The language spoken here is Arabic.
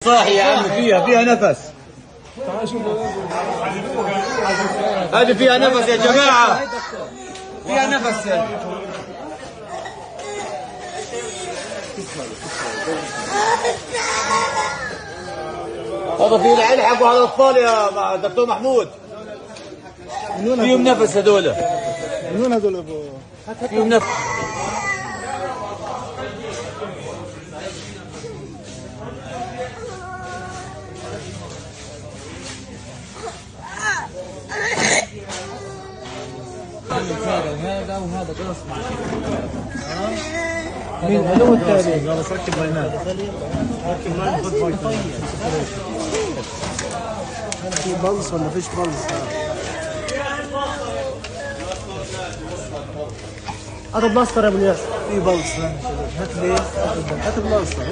صاحي يا عم، فيها نفس. هذه فيها نفس يا جماعة، فيها نفس يعني. هذا فيه الحق على الأطفال يا دكتور محمود. فيهم نفس هذول. من وين هذول ابو؟ فيهم نفس. هذا وهذا قص مين هذا والثاني؟ قال ركب بينات. ركب لاين خذ واي في بلص ولا فيش بلص؟ هذا بلاستر يا ابو الياس. في بلص هات لي هات بلاستر.